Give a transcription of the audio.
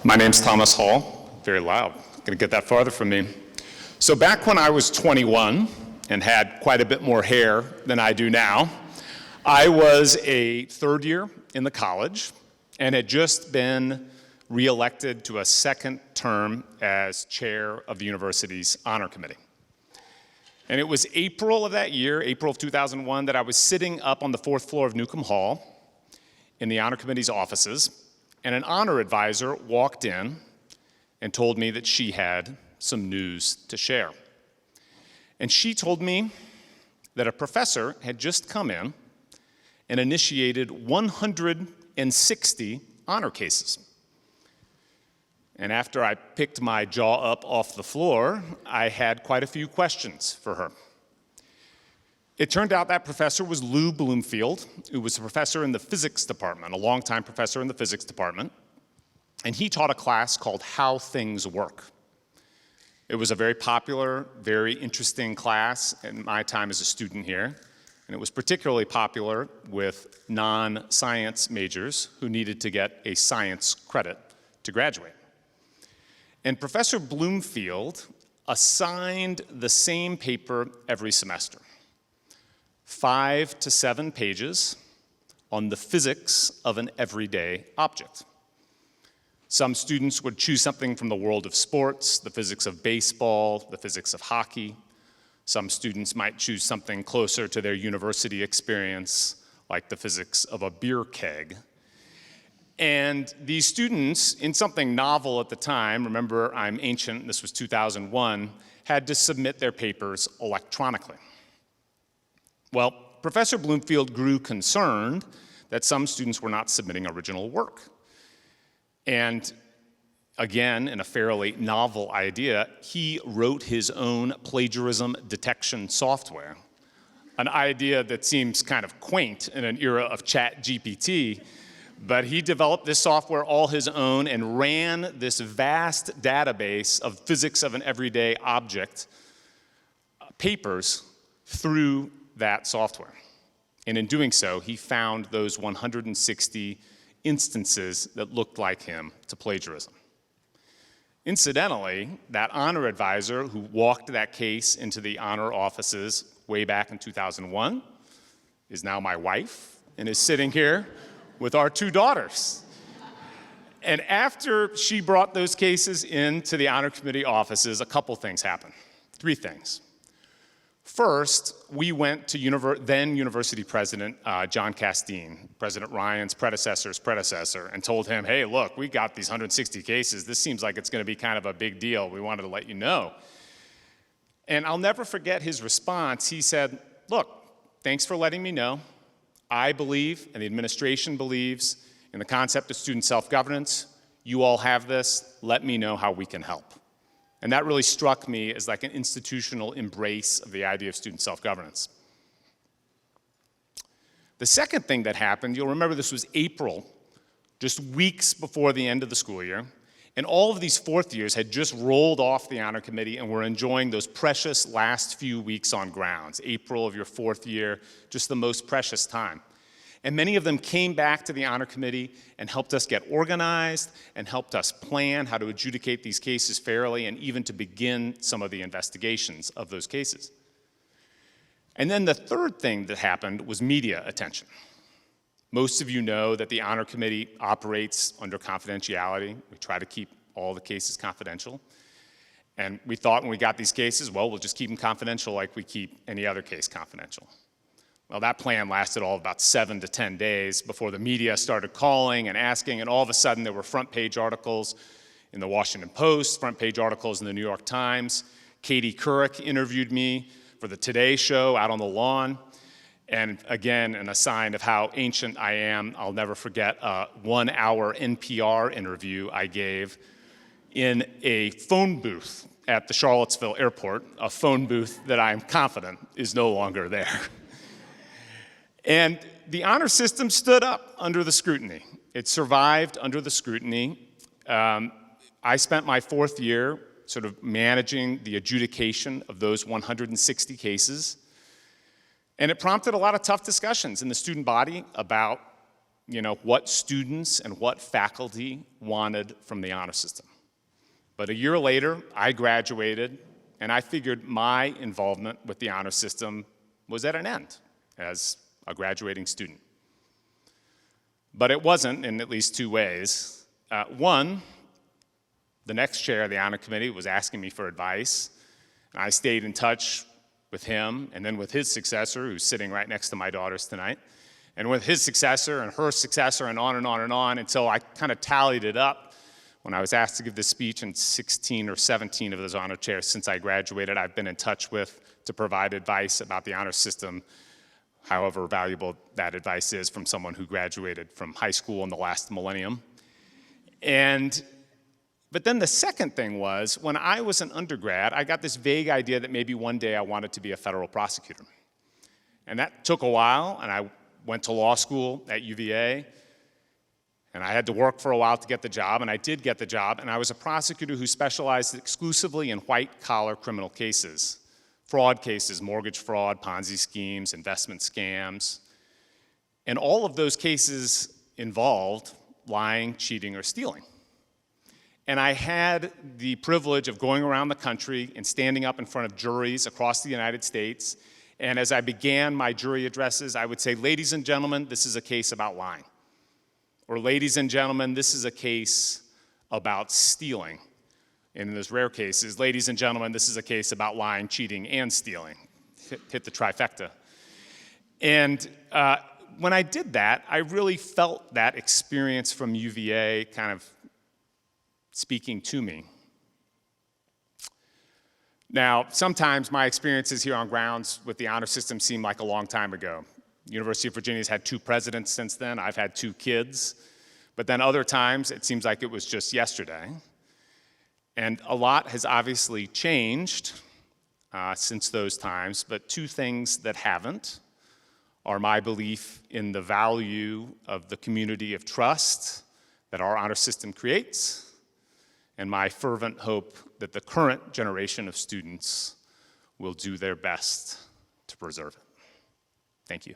My name's Thomas Hall. Very loud. Gonna get that farther from me. So back when I was 21 and had quite a bit more hair than I do now, I was a third year in the college and had just been reelected to a second term as chair of the university's honor committee. And it was April of that year, April of 2001, that I was sitting up on the fourth floor of Newcomb Hall in the honor committee's offices, and an honor advisor walked in and told me that she had some news to share. And she told me that a professor had just come in and initiated 160 honor cases. And after I picked my jaw up off the floor, I had quite a few questions for her. It turned out that professor was Lou Bloomfield, who was a professor in the physics department, a longtime professor in the physics department, and he taught a class called How Things Work. It was a very popular, very interesting class in my time as a student here, and it was particularly popular with non-science majors who needed to get a science credit to graduate. And Professor Bloomfield assigned the same paper every semester. 5 to 7 pages on the physics of an everyday object. Some students would choose something from the world of sports, the physics of baseball, the physics of hockey. Some students might choose something closer to their university experience, like the physics of a beer keg. And these students, in something novel at the time, remember I'm ancient, this was 2001, had to submit their papers electronically. Well, Professor Bloomfield grew concerned that some students were not submitting original work. And again, in a fairly novel idea, he wrote his own plagiarism detection software, an idea that seems kind of quaint in an era of ChatGPT, but he developed this software all his own and ran this vast database of physics of an everyday object papers through that software. And in doing so, he found those 160 instances that looked like him to plagiarism. Incidentally, that honor advisor who walked that case into the honor offices way back in 2001 is now my wife and is sitting here with our 2 daughters. And after she brought those cases into the honor committee offices, a couple things happened. 3 things. First, we went to then University President John Castine, President Ryan's predecessor's predecessor, and told him, hey, look, we got these 160 cases. This seems like it's going to be kind of a big deal. We wanted to let you know. And I'll never forget his response. He said, look, thanks for letting me know. I believe, and the administration believes, in the concept of student self-governance. You all have this. Let me know how we can help. And that really struck me as like an institutional embrace of the idea of student self-governance. The second thing that happened, you'll remember this was April, just weeks before the end of the school year, and all of these fourth years had just rolled off the honor committee and were enjoying those precious last few weeks on grounds. April of your fourth year, just the most precious time. And many of them came back to the honor committee and helped us get organized and helped us plan how to adjudicate these cases fairly and even to begin some of the investigations of those cases. And then the third thing that happened was media attention. Most of you know that the honor committee operates under confidentiality. We try to keep all the cases confidential. And we thought when we got these cases, well, we'll just keep them confidential like we keep any other case confidential. Well, that plan lasted all of about 7 to 10 days before the media started calling and asking, and all of a sudden there were front page articles in the Washington Post, front page articles in the New York Times. Katie Couric interviewed me for the Today Show out on the lawn. And again, in a sign of how ancient I am, I'll never forget a 1-hour NPR interview I gave in a phone booth at the Charlottesville airport, a phone booth that I'm confident is no longer there. And the honor system stood up under the scrutiny. It survived under the scrutiny. I spent my fourth year sort of managing the adjudication of those 160 cases. And it prompted a lot of tough discussions in the student body about what students and what faculty wanted from the honor system. But a year later, I graduated, and I figured my involvement with the honor system was at an end as a graduating student. But it wasn't in at least two ways. One, the next chair of the honor committee was asking me for advice, and I stayed in touch with him and then with his successor, who's sitting right next to my daughters tonight, and with his successor and her successor and on and on and on until I kind of tallied it up. When I was asked to give this speech, in 16 or 17 of those honor chairs since I graduated, I've been in touch with to provide advice about the honor system, however valuable that advice is from someone who graduated from high school in the last millennium. But then the second thing was, when I was an undergrad, I got this vague idea that maybe one day I wanted to be a federal prosecutor. And that took a while, and I went to law school at UVA, and I had to work for a while to get the job, and I did get the job, and I was a prosecutor who specialized exclusively in white-collar criminal cases, fraud cases, mortgage fraud, Ponzi schemes, investment scams. And all of those cases involved lying, cheating, or stealing. And I had the privilege of going around the country and standing up in front of juries across the United States. And as I began my jury addresses, I would say, ladies and gentlemen, this is a case about lying. Or ladies and gentlemen, this is a case about stealing. And in those rare cases, ladies and gentlemen, this is a case about lying, cheating, and stealing. Hit the trifecta. And when I did that, I really felt that experience from UVA kind of speaking to me. Now, sometimes my experiences here on grounds with the honor system seem like a long time ago. University of Virginia's had 2 presidents since then. I've had 2 kids. But then other times, it seems like it was just yesterday. And a lot has obviously changed since those times, but 2 things that haven't are my belief in the value of the community of trust that our honor system creates, and my fervent hope that the current generation of students will do their best to preserve it. Thank you.